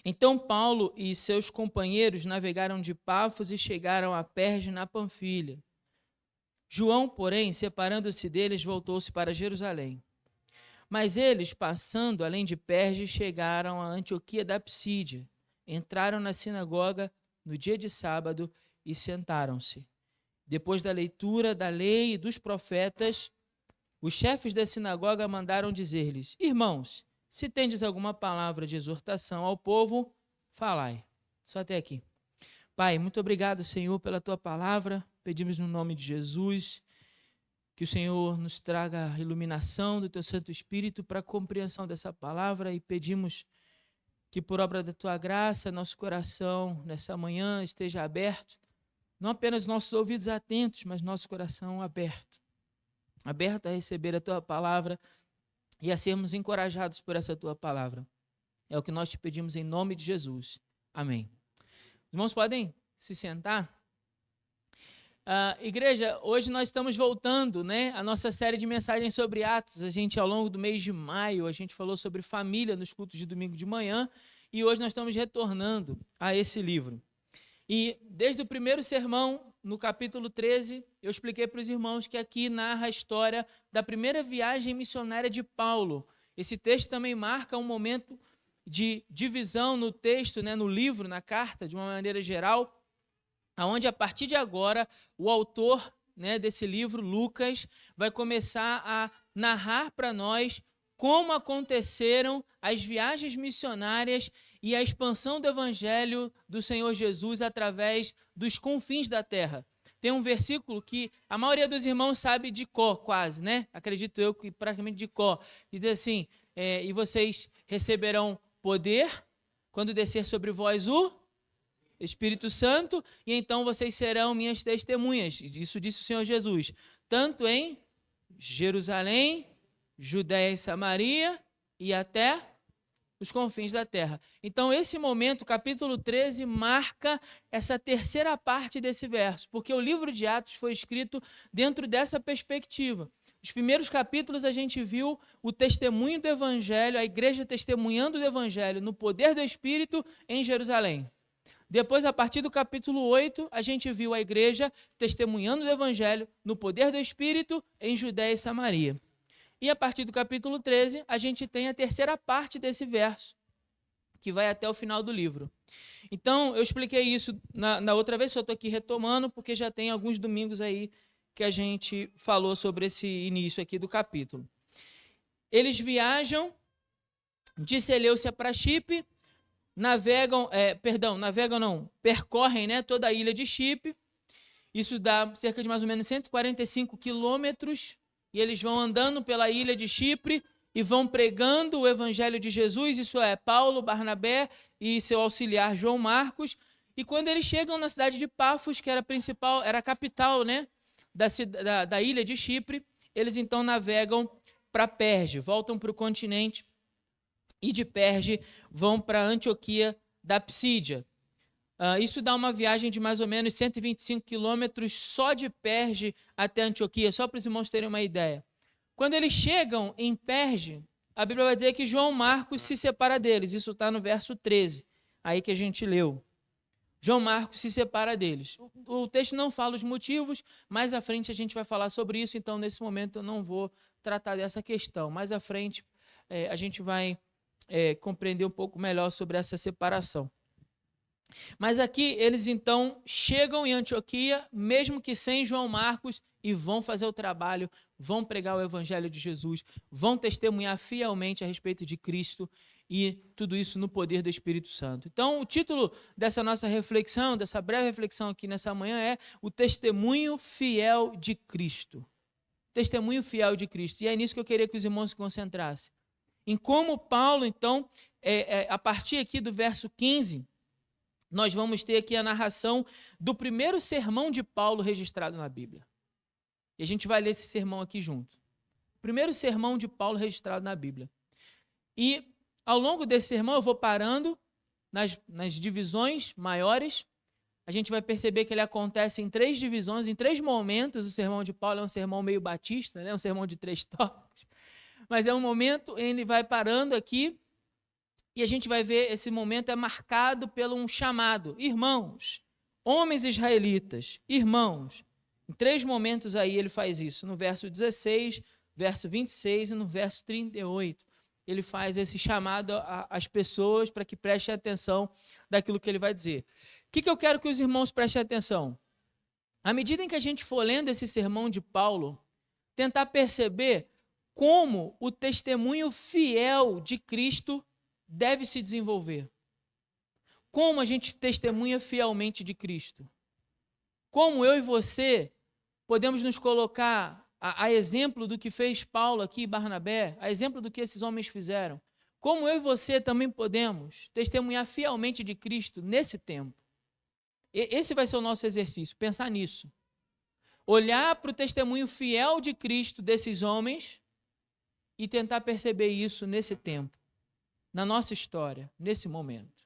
Então Paulo e seus companheiros navegaram de Pafos e chegaram a Perge na Panfilha. João, porém, separando-se deles, voltou-se para Jerusalém. Mas eles, passando além de Perge, chegaram a Antioquia da Psídia. Entraram na sinagoga no dia de sábado e sentaram-se. Depois da leitura da lei e dos profetas, os chefes da sinagoga mandaram dizer-lhes: Irmãos, se tendes alguma palavra de exortação ao povo, falai. Só até aqui. Pai, muito obrigado, Senhor, pela tua palavra. Pedimos no nome de Jesus que o Senhor nos traga a iluminação do teu Santo Espírito para a compreensão dessa palavra e pedimos que por obra da tua graça, nosso coração nessa manhã esteja aberto, não apenas nossos ouvidos atentos, mas nosso coração aberto a receber a tua palavra e a sermos encorajados por essa tua palavra. É o que nós te pedimos em nome de Jesus. Amém. Os irmãos podem se sentar? Igreja, hoje nós estamos voltando, a nossa série de mensagens sobre Atos. A gente, ao longo do mês de maio, a gente falou sobre família nos cultos de domingo de manhã e hoje nós estamos retornando a esse livro. E desde o primeiro sermão, no capítulo 13, eu expliquei para os irmãos que aqui narra a história da primeira viagem missionária de Paulo. Esse texto também marca um momento de divisão no texto, no livro, na carta, de uma maneira geral, onde a partir de agora o autor desse livro, Lucas, vai começar a narrar para nós como aconteceram as viagens missionárias e a expansão do evangelho do Senhor Jesus através dos confins da terra. Tem um versículo que a maioria dos irmãos sabe de cor, quase, Acredito eu que praticamente de cor. E diz assim, e vocês receberão poder quando descer sobre vós o Espírito Santo, e então vocês serão minhas testemunhas. Isso disse o Senhor Jesus. Tanto em Jerusalém, Judéia e Samaria e até os confins da terra. Então, esse momento, capítulo 13, marca essa terceira parte desse verso, porque o livro de Atos foi escrito dentro dessa perspectiva. Os primeiros capítulos a gente viu o testemunho do Evangelho, a igreja testemunhando do Evangelho no poder do Espírito em Jerusalém. Depois, a partir do capítulo 8, a gente viu a igreja testemunhando do Evangelho no poder do Espírito em Judéia e Samaria. E a partir do capítulo 13, a gente tem a terceira parte desse verso, que vai até o final do livro. Então, eu expliquei isso na outra vez, só estou aqui retomando, porque já tem alguns domingos aí que a gente falou sobre esse início aqui do capítulo. Eles viajam de Seleucia para Chipre, percorrem toda a ilha de Chipre. Isso dá cerca de mais ou menos 145 quilômetros, e eles vão andando pela ilha de Chipre e vão pregando o evangelho de Jesus, isso é, Paulo, Barnabé e seu auxiliar João Marcos. E quando eles chegam na cidade de Pafos, que era a capital da ilha de Chipre, eles então navegam para Perge, voltam para o continente e de Perge vão para Antioquia da Psídia. Isso dá uma viagem de mais ou menos 125 quilômetros só de Perge até Antioquia, só para os irmãos terem uma ideia. Quando eles chegam em Perge, a Bíblia vai dizer que João Marcos se separa deles. Isso está no verso 13, aí que a gente leu. João Marcos se separa deles. O texto não fala os motivos, mais à frente a gente vai falar sobre isso, então nesse momento eu não vou tratar dessa questão. Mais à frente a gente vai compreender um pouco melhor sobre essa separação. Mas aqui eles então chegam em Antioquia, mesmo que sem João Marcos, e vão fazer o trabalho, vão pregar o evangelho de Jesus, vão testemunhar fielmente a respeito de Cristo e tudo isso no poder do Espírito Santo. Então, o título dessa nossa reflexão, dessa breve reflexão aqui nessa manhã é o testemunho fiel de Cristo. Testemunho fiel de Cristo. E é nisso que eu queria que os irmãos se concentrassem. Em como Paulo, então, a partir aqui do verso 15, nós vamos ter aqui a narração do primeiro sermão de Paulo registrado na Bíblia. E a gente vai ler esse sermão aqui junto. O primeiro sermão de Paulo registrado na Bíblia. E ao longo desse sermão eu vou parando nas divisões maiores. A gente vai perceber que ele acontece em 3 divisões, em 3 momentos. O sermão de Paulo é um sermão meio batista, um sermão de 3 tópicos. Mas é um momento, ele vai parando aqui E a gente vai ver esse momento é marcado por um chamado. Irmãos, homens israelitas, irmãos. Em 3 momentos aí ele faz isso. No verso 16, verso 26 e no verso 38. Ele faz esse chamado às pessoas para que prestem atenção daquilo que ele vai dizer. O que eu quero que os irmãos prestem atenção? À medida em que a gente for lendo esse sermão de Paulo, tentar perceber como o testemunho fiel de Cristo deve se desenvolver. Como a gente testemunha fielmente de Cristo. Como eu e você podemos nos colocar a exemplo do que fez Paulo aqui, Barnabé, a exemplo do que esses homens fizeram. Como eu e você também podemos testemunhar fielmente de Cristo nesse tempo. Esse vai ser o nosso exercício, pensar nisso. Olhar para o testemunho fiel de Cristo desses homens e tentar perceber isso nesse tempo, na nossa história, nesse momento.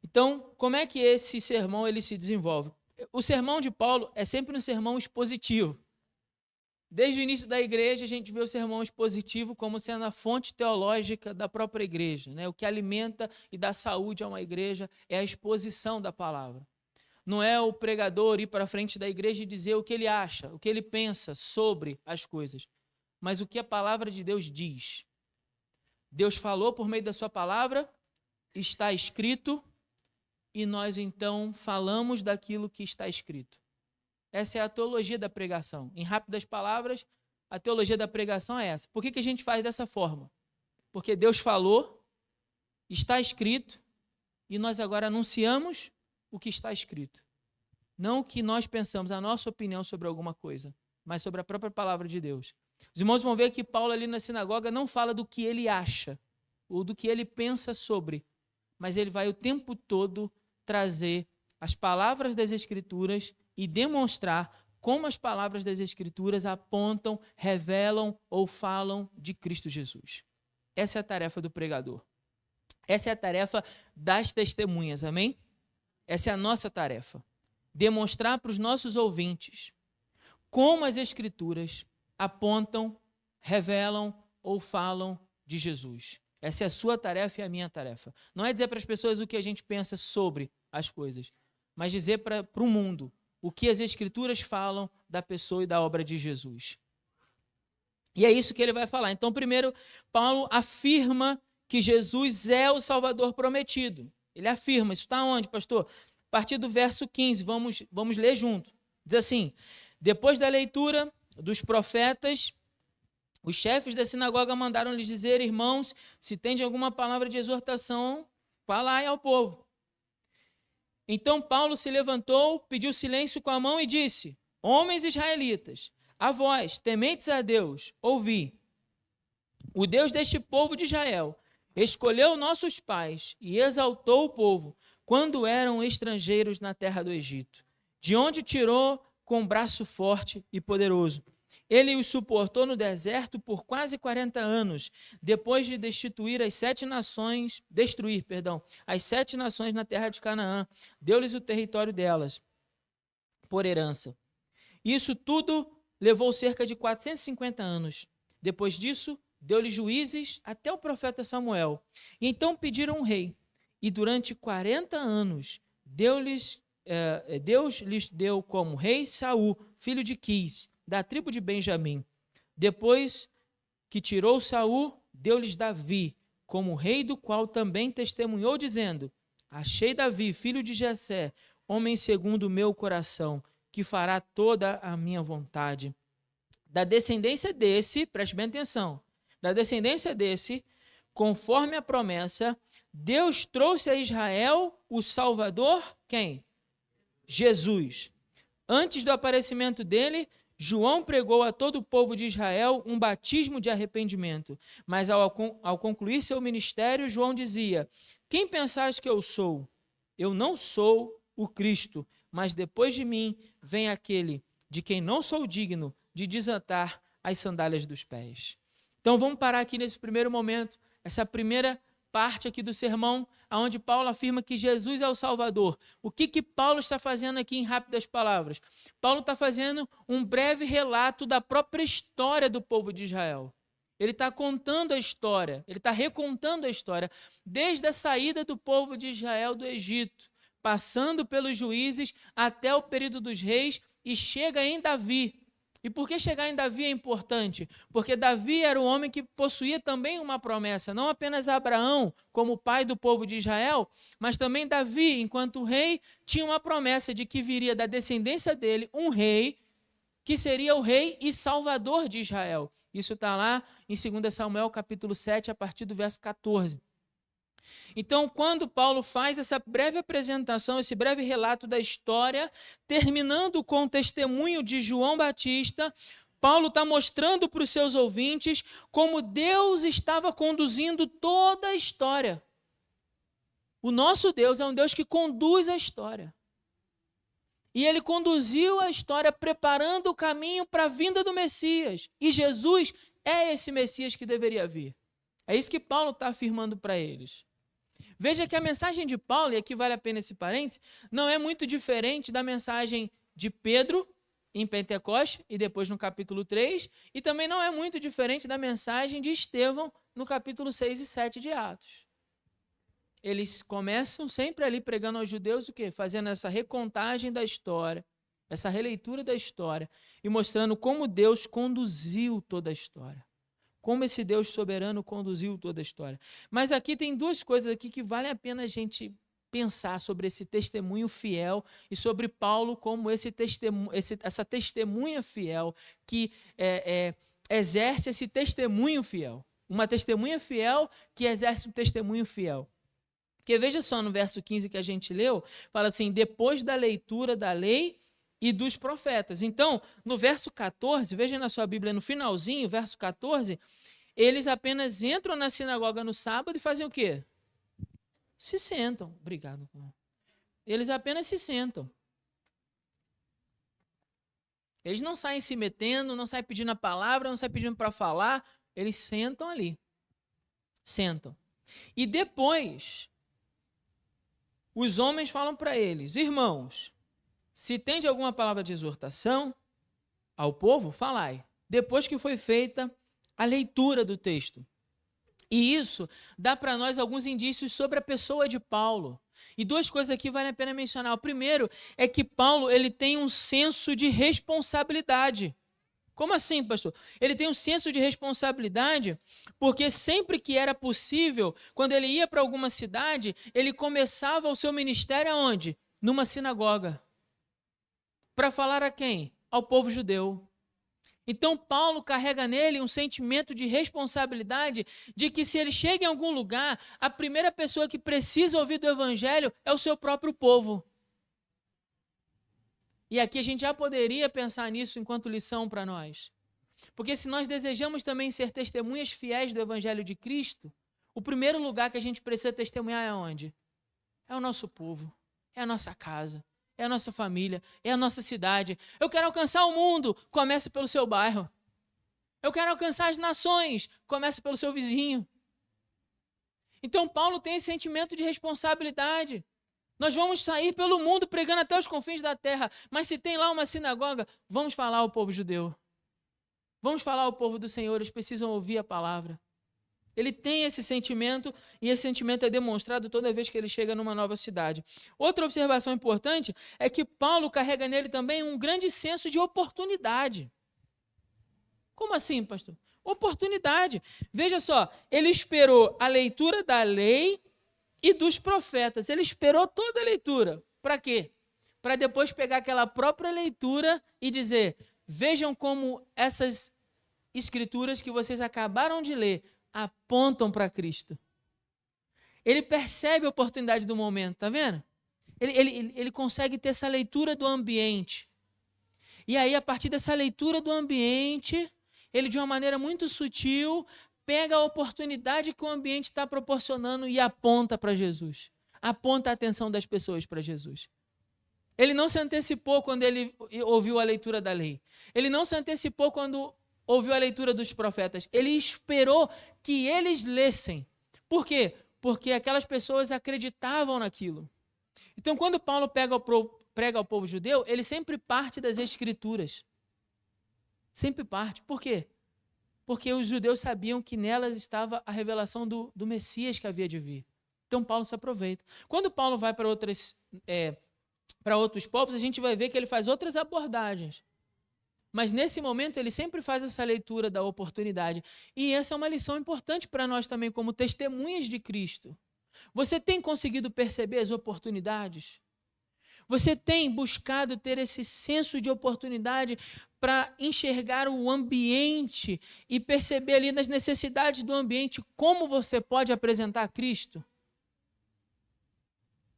Então, como é que esse sermão ele se desenvolve? O sermão de Paulo é sempre um sermão expositivo. Desde o início da igreja, a gente vê o sermão expositivo como sendo a fonte teológica da própria igreja, né? O que alimenta e dá saúde a uma igreja é a exposição da palavra. Não é o pregador ir para frente da igreja e dizer o que ele acha, o que ele pensa sobre as coisas, mas o que a palavra de Deus diz. Deus falou por meio da sua palavra, está escrito, e nós então falamos daquilo que está escrito. Essa é a teologia da pregação. Em rápidas palavras, a teologia da pregação é essa. Por que a gente faz dessa forma? Porque Deus falou, está escrito, e nós agora anunciamos o que está escrito. Não o que nós pensamos, a nossa opinião sobre alguma coisa, mas sobre a própria palavra de Deus. Os irmãos vão ver que Paulo ali na sinagoga não fala do que ele acha, ou do que ele pensa sobre, mas ele vai o tempo todo trazer as palavras das Escrituras e demonstrar como as palavras das Escrituras apontam, revelam ou falam de Cristo Jesus. Essa é a tarefa do pregador. Essa é a tarefa das testemunhas, amém? Essa é a nossa tarefa. Demonstrar para os nossos ouvintes como as Escrituras apontam, revelam ou falam de Jesus. Essa é a sua tarefa e a minha tarefa. Não é dizer para as pessoas o que a gente pensa sobre as coisas, mas dizer para o mundo o que as Escrituras falam da pessoa e da obra de Jesus. E é isso que ele vai falar. Então, primeiro, Paulo afirma que Jesus é o Salvador prometido. Ele afirma. Isso está onde, pastor? A partir do verso 15, vamos ler junto. Diz assim: depois da leitura dos profetas, os chefes da sinagoga mandaram-lhes dizer: irmãos, se tem alguma palavra de exortação, falai ao povo. Então Paulo se levantou, pediu silêncio com a mão e disse: homens israelitas, a vós, tementes a Deus, ouvi. O Deus deste povo de Israel escolheu nossos pais e exaltou o povo quando eram estrangeiros na terra do Egito, de onde tirou com braço forte e poderoso. Ele os suportou no deserto por quase 40 anos, depois de destruir as 7 nações na terra de Canaã. Deu-lhes o território delas por herança. Isso tudo levou cerca de 450 anos. Depois disso, deu-lhes juízes até o profeta Samuel. E então pediram um rei. E durante 40 anos, Deus lhes deu como rei Saul, filho de Quis, da tribo de Benjamim. Depois que tirou Saul, deu-lhes Davi, como rei, do qual também testemunhou, dizendo: achei Davi, filho de Jessé, homem segundo o meu coração, que fará toda a minha vontade. Da descendência desse, preste bem atenção, da descendência desse, conforme a promessa, Deus trouxe a Israel o Salvador, quem? Jesus. Antes do aparecimento dele, João pregou a todo o povo de Israel um batismo de arrependimento. Mas ao concluir seu ministério, João dizia: quem pensais que eu sou? Eu não sou o Cristo, mas depois de mim vem aquele de quem não sou digno de desatar as sandálias dos pés. Então vamos parar aqui nesse primeiro momento, essa primeira parte aqui do sermão, onde Paulo afirma que Jesus é o Salvador. O que Paulo está fazendo aqui em rápidas palavras? Paulo está fazendo um breve relato da própria história do povo de Israel. Ele está contando a história, ele está recontando a história, desde a saída do povo de Israel do Egito, passando pelos juízes até o período dos reis e chega em Davi. E por que chegar em Davi é importante? Porque Davi era o homem que possuía também uma promessa, não apenas Abraão como pai do povo de Israel, mas também Davi, enquanto rei, tinha uma promessa de que viria da descendência dele um rei que seria o rei e salvador de Israel. Isso está lá em 2 Samuel capítulo 7, a partir do verso 14. Então, quando Paulo faz essa breve apresentação, esse breve relato da história, terminando com o testemunho de João Batista, Paulo está mostrando para os seus ouvintes como Deus estava conduzindo toda a história. O nosso Deus é um Deus que conduz a história. E ele conduziu a história preparando o caminho para a vinda do Messias. E Jesus é esse Messias que deveria vir. É isso que Paulo está afirmando para eles. Veja que a mensagem de Paulo, e aqui vale a pena esse parênteses, não é muito diferente da mensagem de Pedro em Pentecoste e depois no capítulo 3, e também não é muito diferente da mensagem de Estevão no capítulo 6 e 7 de Atos. Eles começam sempre ali pregando aos judeus o quê? Fazendo essa recontagem da história, essa releitura da história e mostrando como Deus conduziu toda a história. Como esse Deus soberano conduziu toda a história. Mas aqui tem duas coisas aqui que vale a pena a gente pensar sobre esse testemunho fiel e sobre Paulo como essa testemunha fiel que exerce esse testemunho fiel. Uma testemunha fiel que exerce um testemunho fiel. Porque veja só no verso 15 que a gente leu, fala assim, depois da leitura da lei e dos profetas. Então, no verso 14, veja na sua Bíblia, no finalzinho, verso 14, eles apenas entram na sinagoga no sábado e fazem o quê? Se sentam. Obrigado. Eles apenas se sentam. Eles não saem se metendo, não saem pedindo a palavra, não saem pedindo para falar, eles sentam ali. Sentam. E depois, os homens falam para eles, irmãos, se tem de alguma palavra de exortação ao povo, falai. Depois que foi feita a leitura do texto. E isso dá para nós alguns indícios sobre a pessoa de Paulo. E duas coisas aqui vale a pena mencionar. O primeiro é que Paulo ele tem um senso de responsabilidade. Como assim, pastor? Ele tem um senso de responsabilidade porque sempre que era possível, quando ele ia para alguma cidade, ele começava o seu ministério aonde? Numa sinagoga. Para falar a quem? Ao povo judeu. Então Paulo carrega nele um sentimento de responsabilidade de que se ele chega em algum lugar, a primeira pessoa que precisa ouvir do evangelho é o seu próprio povo. E aqui a gente já poderia pensar nisso enquanto lição para nós. Porque se nós desejamos também ser testemunhas fiéis do evangelho de Cristo, o primeiro lugar que a gente precisa testemunhar é onde? É o nosso povo, é a nossa casa. É a nossa família, é a nossa cidade. Eu quero alcançar o mundo, começa pelo seu bairro. Eu quero alcançar as nações, começa pelo seu vizinho. Então Paulo tem esse sentimento de responsabilidade. Nós vamos sair pelo mundo pregando até os confins da terra, mas se tem lá uma sinagoga, vamos falar ao povo judeu. Vamos falar ao povo do Senhor, eles precisam ouvir a palavra. Ele tem esse sentimento e esse sentimento é demonstrado toda vez que ele chega numa nova cidade. Outra observação importante é que Paulo carrega nele também um grande senso de oportunidade. Como assim, pastor? Oportunidade. Veja só, ele esperou a leitura da lei e dos profetas. Ele esperou toda a leitura. Para quê? Para depois pegar aquela própria leitura e dizer, vejam como essas escrituras que vocês acabaram de ler apontam para Cristo. Ele percebe a oportunidade do momento, tá vendo? Ele consegue ter essa leitura do ambiente. E aí, a partir dessa leitura do ambiente, ele, de uma maneira muito sutil, pega a oportunidade que o ambiente está proporcionando e aponta para Jesus. Aponta a atenção das pessoas para Jesus. Ele não se antecipou quando ele ouviu a leitura da lei. Ele não se antecipou quando ouviu a leitura dos profetas. Ele esperou que eles lessem. Por quê? Porque aquelas pessoas acreditavam naquilo. Então, quando Paulo prega ao povo judeu, ele sempre parte das Escrituras. Sempre parte. Por quê? Porque os judeus sabiam que nelas estava a revelação do Messias que havia de vir. Então Paulo se aproveita. Quando Paulo vai para outros povos, a gente vai ver que ele faz outras abordagens. Mas nesse momento ele sempre faz essa leitura da oportunidade. E essa é uma lição importante para nós também como testemunhas de Cristo. Você tem conseguido perceber as oportunidades? Você tem buscado ter esse senso de oportunidade para enxergar o ambiente e perceber ali nas necessidades do ambiente como você pode apresentar Cristo?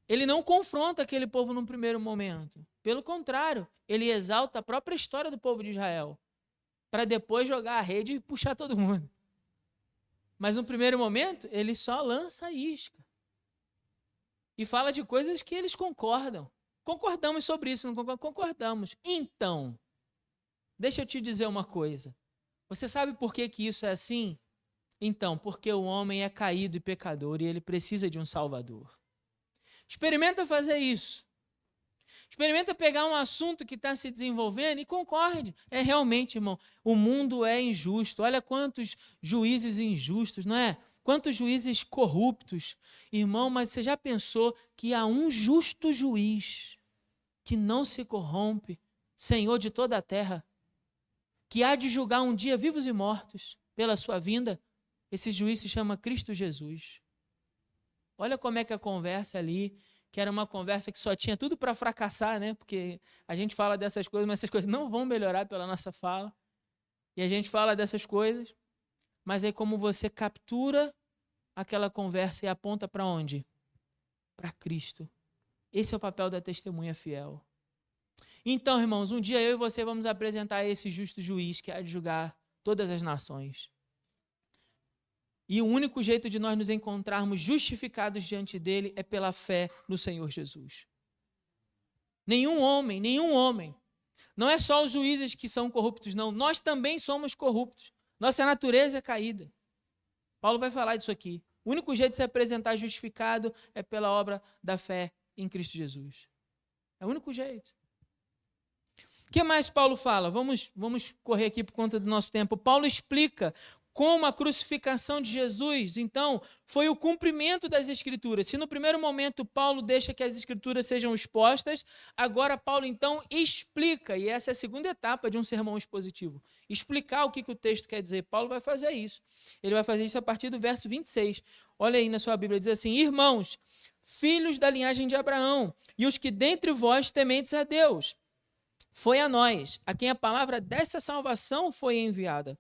Ele não confronta aquele povo num primeiro momento. Pelo contrário, ele exalta a própria história do povo de Israel, para depois jogar a rede e puxar todo mundo. Mas no primeiro momento, ele só lança a isca. E fala de coisas que eles concordam. Concordamos sobre isso, não concordamos? Concordamos. Então, deixa eu te dizer uma coisa. Você sabe por que isso é assim? Então, porque o homem é caído e pecador e ele precisa de um Salvador. Experimenta fazer isso. Experimenta pegar um assunto que está se desenvolvendo e concorde. É realmente, irmão, o mundo é injusto. Olha quantos juízes injustos, não é? Quantos juízes corruptos. Irmão, mas você já pensou que há um justo juiz que não se corrompe, Senhor de toda a terra, que há de julgar um dia vivos e mortos pela sua vinda? Esse juiz se chama Cristo Jesus. Olha como é que a conversa ali, que era uma conversa que só tinha tudo para fracassar, né? Porque a gente fala dessas coisas, mas essas coisas não vão melhorar pela nossa fala. E a gente fala dessas coisas, mas aí como você captura aquela conversa e aponta para onde? Para Cristo. Esse é o papel da testemunha fiel. Então, irmãos, um dia eu e você vamos apresentar esse justo juiz que há de julgar todas as nações. E o único jeito de nós nos encontrarmos justificados diante dele é pela fé no Senhor Jesus. Nenhum homem, não é só os juízes que são corruptos, não. Nós também somos corruptos. Nossa natureza é caída. Paulo vai falar disso aqui. O único jeito de se apresentar justificado é pela obra da fé em Cristo Jesus. É o único jeito. O que mais Paulo fala? Vamos correr aqui por conta do nosso tempo. Paulo explica como a crucificação de Jesus, então, foi o cumprimento das Escrituras. Se no primeiro momento Paulo deixa que as Escrituras sejam expostas, agora Paulo, então, explica, e essa é a segunda etapa de um sermão expositivo, explicar o que o texto quer dizer. Paulo vai fazer isso. Ele vai fazer isso a partir do verso 26. Olha aí na sua Bíblia, diz assim: irmãos, filhos da linhagem de Abraão, e os que dentre vós tementes a Deus, foi a nós, a quem a palavra dessa salvação foi enviada.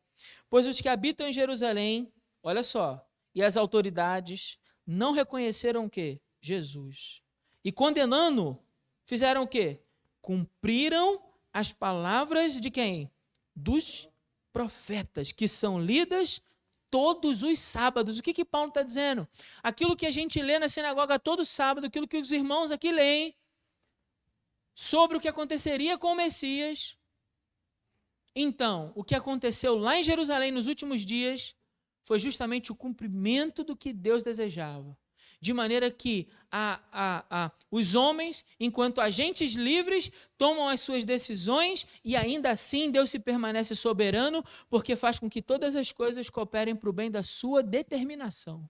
Pois os que habitam em Jerusalém, olha só, e as autoridades não reconheceram o quê? Jesus. E condenando, fizeram o quê? Cumpriram as palavras de quem? Dos profetas, que são lidas todos os sábados. O que Paulo está dizendo? Aquilo que a gente lê na sinagoga todo sábado, aquilo que os irmãos aqui leem, sobre o que aconteceria com o Messias. Então, o que aconteceu lá em Jerusalém nos últimos dias foi justamente o cumprimento do que Deus desejava. De maneira que os homens, enquanto agentes livres, tomam as suas decisões e ainda assim Deus se permanece soberano, porque faz com que todas as coisas cooperem para o bem da sua determinação.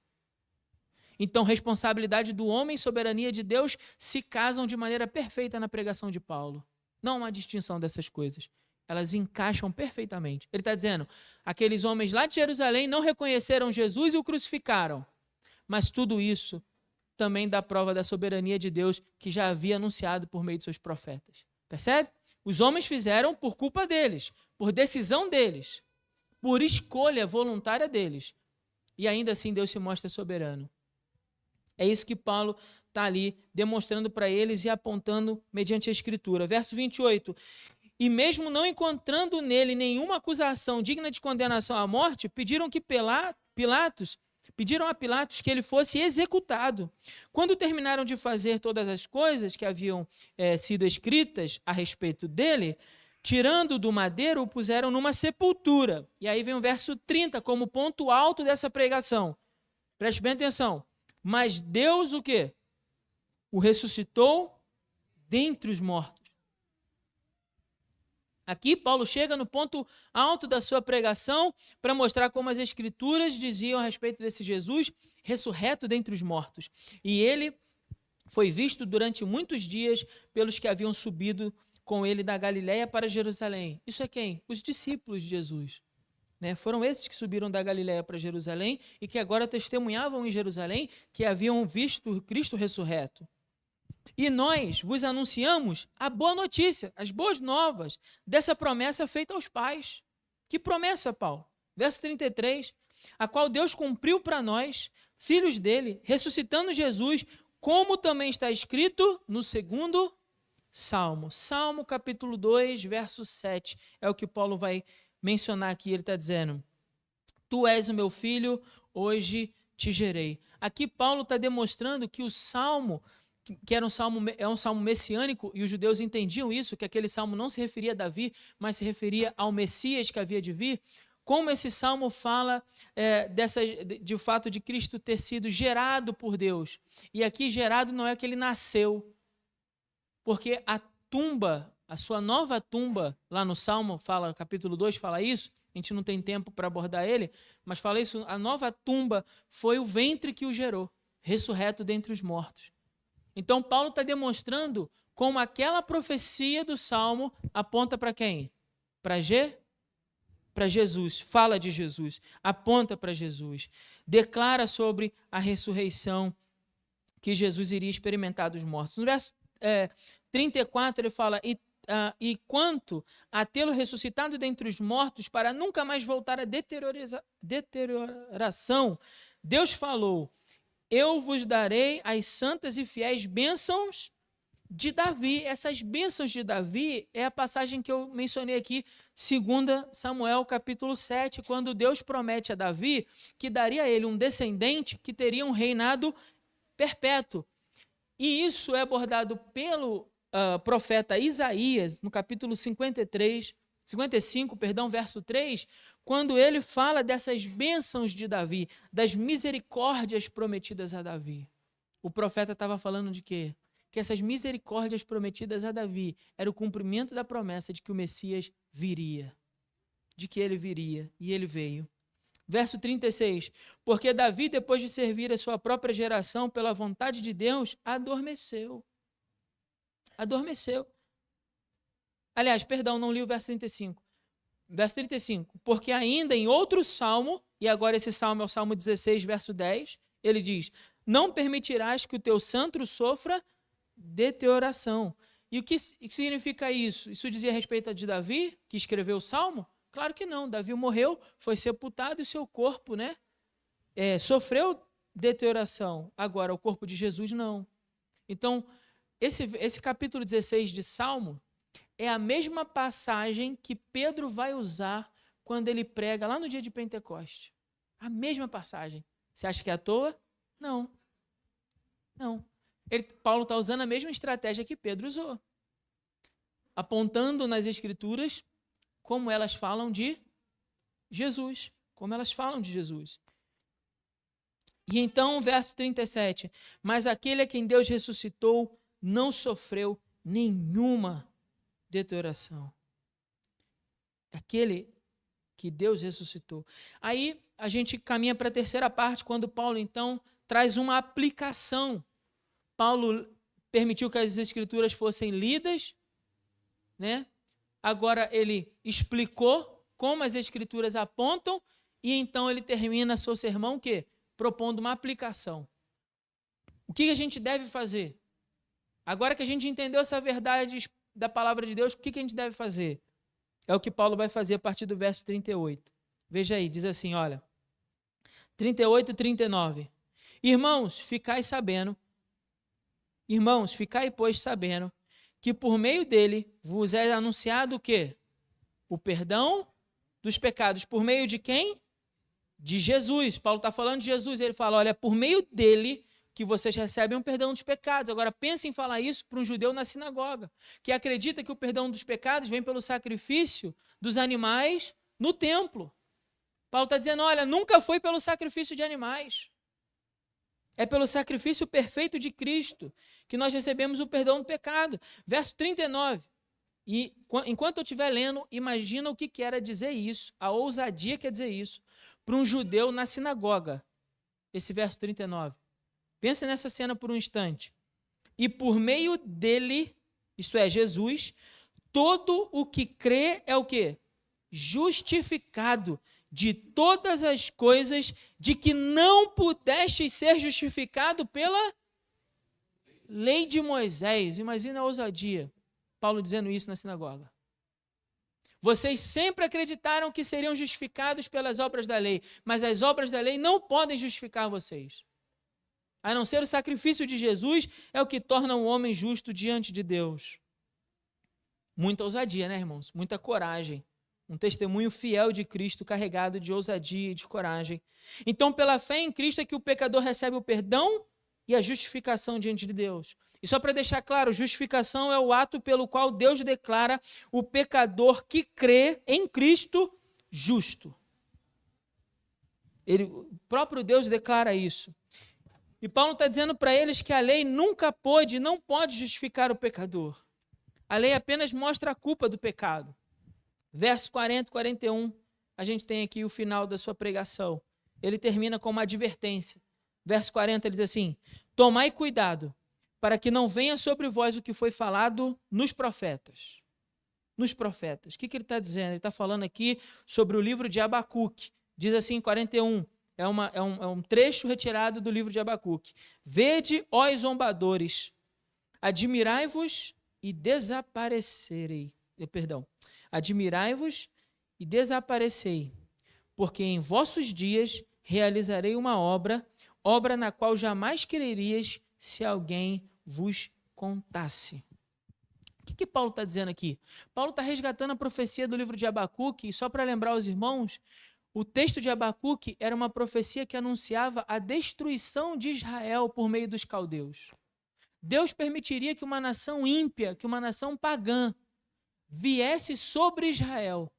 Então, responsabilidade do homem e soberania de Deus se casam de maneira perfeita na pregação de Paulo. Não há uma distinção dessas coisas. Elas encaixam perfeitamente. Ele está dizendo, aqueles homens lá de Jerusalém não reconheceram Jesus e o crucificaram. Mas tudo isso também dá prova da soberania de Deus que já havia anunciado por meio de seus profetas. Percebe? Os homens fizeram por culpa deles, por decisão deles, por escolha voluntária deles. E ainda assim Deus se mostra soberano. É isso que Paulo está ali demonstrando para eles e apontando mediante a Escritura. Verso 28. E mesmo não encontrando nele nenhuma acusação digna de condenação à morte, pediram a Pilatos que ele fosse executado. Quando terminaram de fazer todas as coisas que haviam sido escritas a respeito dele, tirando do madeiro, o puseram numa sepultura. E aí vem o verso 30 como ponto alto dessa pregação. Preste bem atenção. Mas Deus o quê? O ressuscitou dentre os mortos. Aqui Paulo chega no ponto alto da sua pregação para mostrar como as Escrituras diziam a respeito desse Jesus ressurreto dentre os mortos. E ele foi visto durante muitos dias pelos que haviam subido com ele da Galiléia para Jerusalém. Isso é quem? Os discípulos de Jesus. Foram esses que subiram da Galiléia para Jerusalém e que agora testemunhavam em Jerusalém que haviam visto Cristo ressurreto. E nós vos anunciamos a boa notícia, as boas novas dessa promessa feita aos pais. Que promessa, Paulo? Verso 33, a qual Deus cumpriu para nós, filhos dele, ressuscitando Jesus, como também está escrito no segundo Salmo. Salmo capítulo 2, verso 7, é o que Paulo vai mencionar aqui. Ele está dizendo, tu és o meu filho, hoje te gerei. Aqui Paulo está demonstrando que o Salmo, que é um salmo messiânico, e os judeus entendiam isso, que aquele salmo não se referia a Davi, mas se referia ao Messias que havia de vir. Como esse salmo fala de fato de Cristo ter sido gerado por Deus. E aqui gerado não é que ele nasceu, porque a tumba, a sua nova tumba, lá no Salmo, capítulo 2 fala isso, a gente não tem tempo para abordar ele, mas fala isso, a nova tumba foi o ventre que o gerou, ressurreto dentre os mortos. Então Paulo está demonstrando como aquela profecia do Salmo aponta para quem? Para Jesus, fala de Jesus, aponta para Jesus, declara sobre a ressurreição que Jesus iria experimentar dos mortos. No verso 34 ele fala, e quanto a tê-lo ressuscitado dentre os mortos para nunca mais voltar à deterioração, Deus falou, eu vos darei as santas e fiéis bênçãos de Davi. Essas bênçãos de Davi é a passagem que eu mencionei aqui, 2 Samuel capítulo 7, quando Deus promete a Davi que daria a ele um descendente que teria um reinado perpétuo. E isso é abordado pelo profeta Isaías, no capítulo 55, verso 3, quando ele fala dessas bênçãos de Davi, das misericórdias prometidas a Davi. O profeta estava falando de quê? Que essas misericórdias prometidas a Davi era o cumprimento da promessa de que o Messias viria, de que ele viria, e ele veio. Verso 36, porque Davi, depois de servir a sua própria geração pela vontade de Deus, adormeceu. Aliás, perdão, não li o verso 35. Verso 35, porque ainda em outro salmo, e agora esse salmo é o Salmo 16, verso 10, ele diz, não permitirás que o teu santo sofra deterioração. E o que significa isso? Isso dizia a respeito de Davi, que escreveu o salmo? Claro que não, Davi morreu, foi sepultado e seu corpo, sofreu deterioração. Agora, o corpo de Jesus não. Então, esse capítulo 16 de Salmo é a mesma passagem que Pedro vai usar quando ele prega lá no dia de Pentecoste. A mesma passagem. Você acha que é à toa? Não. Paulo está usando a mesma estratégia que Pedro usou, apontando nas Escrituras como elas falam de Jesus. E então, verso 37, mas aquele a quem Deus ressuscitou não sofreu nenhuma deterioração. Aquele que Deus ressuscitou. Aí a gente caminha para a terceira parte, quando Paulo então traz uma aplicação. Paulo permitiu que as Escrituras fossem lidas, Agora ele explicou como as Escrituras apontam e então ele termina seu sermão propondo uma aplicação. O que a gente deve fazer? Agora que a gente entendeu essa verdade da palavra de Deus, o que a gente deve fazer? É o que Paulo vai fazer a partir do verso 38. Veja aí, diz assim, olha, 38 e 39. Irmãos, ficai, pois, sabendo que por meio dele vos é anunciado o quê? O perdão dos pecados. Por meio de quem? De Jesus. Paulo está falando de Jesus. Ele fala, olha, por meio dele que vocês recebem um perdão dos pecados. Agora, pense em falar isso para um judeu na sinagoga, que acredita que o perdão dos pecados vem pelo sacrifício dos animais no templo. Paulo está dizendo, olha, nunca foi pelo sacrifício de animais. É pelo sacrifício perfeito de Cristo que nós recebemos o perdão do pecado. Verso 39. E enquanto eu estiver lendo, imagina o que era dizer isso, a ousadia que é dizer isso, para um judeu na sinagoga. Esse verso 39. Pense nessa cena por um instante. E por meio dele, isto é, Jesus, todo o que crê é o quê? Justificado de todas as coisas de que não pudeste ser justificado pela lei de Moisés. Imagina a ousadia. Paulo dizendo isso na sinagoga. Vocês sempre acreditaram que seriam justificados pelas obras da lei, mas as obras da lei não podem justificar vocês. A não ser o sacrifício de Jesus é o que torna um homem justo diante de Deus. Muita ousadia, né, irmãos? Muita coragem. Um testemunho fiel de Cristo, carregado de ousadia e de coragem. Então, pela fé em Cristo é que o pecador recebe o perdão e a justificação diante de Deus. E só para deixar claro, justificação é o ato pelo qual Deus declara o pecador que crê em Cristo justo. O próprio Deus declara isso. E Paulo está dizendo para eles que a lei nunca pôde, não pode justificar o pecador. A lei apenas mostra a culpa do pecado. Verso 40 e 41, a gente tem aqui o final da sua pregação. Ele termina com uma advertência. Verso 40, ele diz assim: tomai cuidado, para que não venha sobre vós o que foi falado nos profetas. Nos profetas. O que ele está dizendo? Ele está falando aqui sobre o livro de Abacuque. Diz assim, 41, é um trecho retirado do livro de Abacuque. Vede, ó zombadores, admirai-vos e desaparecerei. Admirai-vos e desaparecei, porque em vossos dias realizarei uma obra na qual jamais crerias se alguém vos contasse. O que Paulo está dizendo aqui? Paulo está resgatando a profecia do livro de Abacuque, e só para lembrar os irmãos, o texto de Abacuque era uma profecia que anunciava a destruição de Israel por meio dos caldeus. Deus permitiria que uma nação ímpia, que uma nação pagã, viesse sobre Israel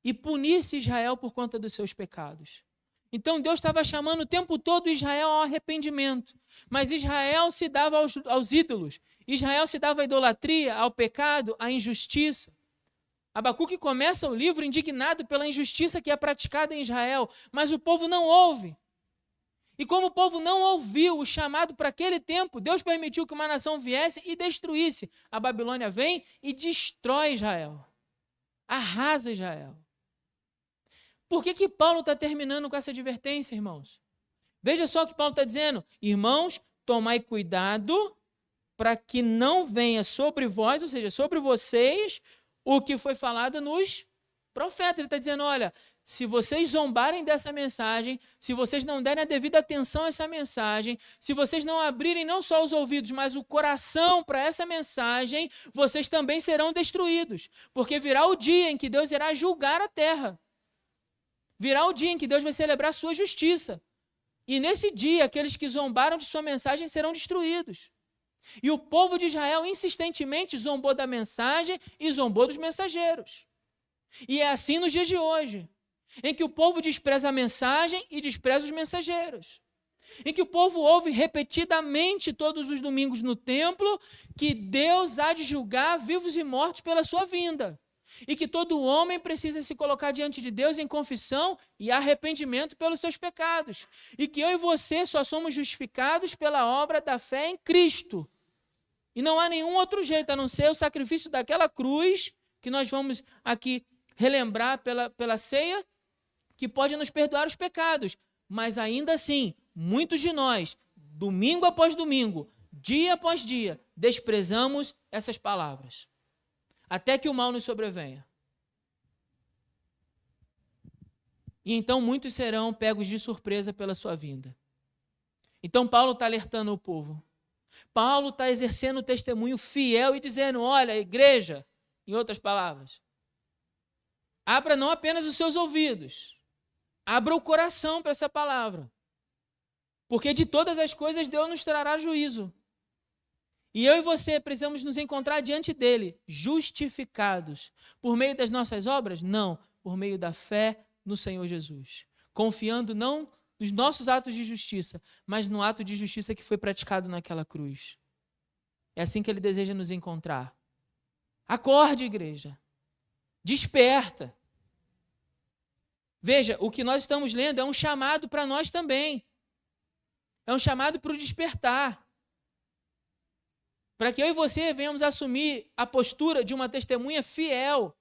e punisse Israel por conta dos seus pecados. Então Deus estava chamando o tempo todo Israel ao arrependimento, mas Israel se dava aos ídolos, Israel se dava à idolatria, ao pecado, à injustiça. Abacuque começa o livro indignado pela injustiça que é praticada em Israel, mas o povo não ouve. E como o povo não ouviu o chamado para aquele tempo, Deus permitiu que uma nação viesse e destruísse. A Babilônia vem e destrói Israel, arrasa Israel. Por que Paulo está terminando com essa advertência, irmãos? Veja só o que Paulo está dizendo. Irmãos, tomai cuidado para que não venha sobre vós, ou seja, sobre vocês, o que foi falado nos profetas. Ele está dizendo, olha, se vocês zombarem dessa mensagem, se vocês não derem a devida atenção a essa mensagem, se vocês não abrirem não só os ouvidos, mas o coração para essa mensagem, vocês também serão destruídos. Porque virá o dia em que Deus irá julgar a terra. Virá o dia em que Deus vai celebrar a sua justiça. E nesse dia, aqueles que zombaram de sua mensagem serão destruídos. E o povo de Israel insistentemente zombou da mensagem e zombou dos mensageiros. E é assim nos dias de hoje, em que o povo despreza a mensagem e despreza os mensageiros. Em que o povo ouve repetidamente todos os domingos no templo que Deus há de julgar vivos e mortos pela sua vinda. E que todo homem precisa se colocar diante de Deus em confissão e arrependimento pelos seus pecados. E que eu e você só somos justificados pela obra da fé em Cristo. E não há nenhum outro jeito a não ser o sacrifício daquela cruz, que nós vamos aqui relembrar pela ceia, que pode nos perdoar os pecados. Mas ainda assim, muitos de nós, domingo após domingo, dia após dia, desprezamos essas palavras. Até que o mal nos sobrevenha. E então muitos serão pegos de surpresa pela sua vinda. Então Paulo está alertando o povo. Paulo está exercendo o testemunho fiel e dizendo, olha, igreja, em outras palavras, abra não apenas os seus ouvidos, abra o coração para essa palavra. Porque de todas as coisas Deus nos trará juízo. E eu e você precisamos nos encontrar diante dele, justificados. Por meio das nossas obras? Não, por meio da fé no Senhor Jesus. Confiando não nos nossos atos de justiça, mas no ato de justiça que foi praticado naquela cruz. É assim que ele deseja nos encontrar. Acorde, igreja. Desperta. Veja, o que nós estamos lendo é um chamado para nós também. É um chamado para o despertar. Para que eu e você venhamos assumir a postura de uma testemunha fiel.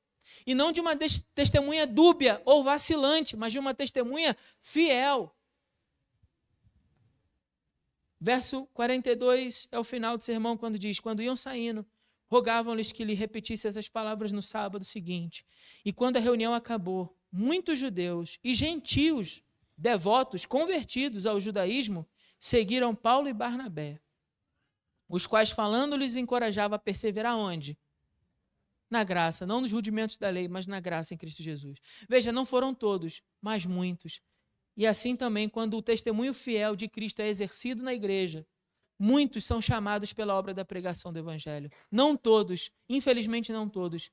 E não de uma testemunha dúbia ou vacilante, mas de uma testemunha fiel. Verso 42 é o final do sermão, quando diz: quando iam saindo, rogavam-lhes que lhe repetisse essas palavras no sábado seguinte. E quando a reunião acabou, muitos judeus e gentios devotos, convertidos ao judaísmo, seguiram Paulo e Barnabé, os quais, falando-lhes, encorajava a perseverar onde? Na graça, não nos rudimentos da lei, mas na graça em Cristo Jesus. Veja, não foram todos, mas muitos. E assim também, quando o testemunho fiel de Cristo é exercido na igreja, muitos são chamados pela obra da pregação do Evangelho. Não todos, infelizmente não todos,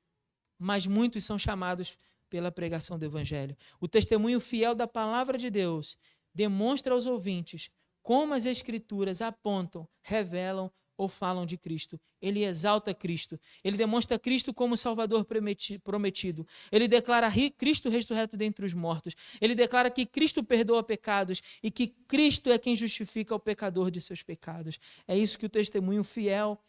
mas muitos são chamados pela pregação do Evangelho. O testemunho fiel da palavra de Deus demonstra aos ouvintes como as Escrituras apontam, revelam ou falam de Cristo. Ele exalta Cristo. Ele demonstra Cristo como Salvador prometido. Ele declara Cristo ressurreto dentre os mortos. Ele declara que Cristo perdoa pecados e que Cristo é quem justifica o pecador de seus pecados. É isso que o testemunho fiel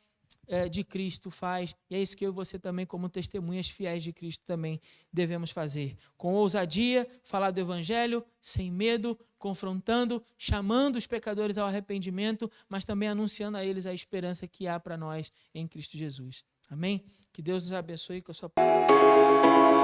de Cristo faz, e é isso que eu e você também, como testemunhas fiéis de Cristo, também devemos fazer. Com ousadia, falar do Evangelho, sem medo, confrontando, chamando os pecadores ao arrependimento, mas também anunciando a eles a esperança que há para nós em Cristo Jesus. Amém? Que Deus nos abençoe com a sua palavra.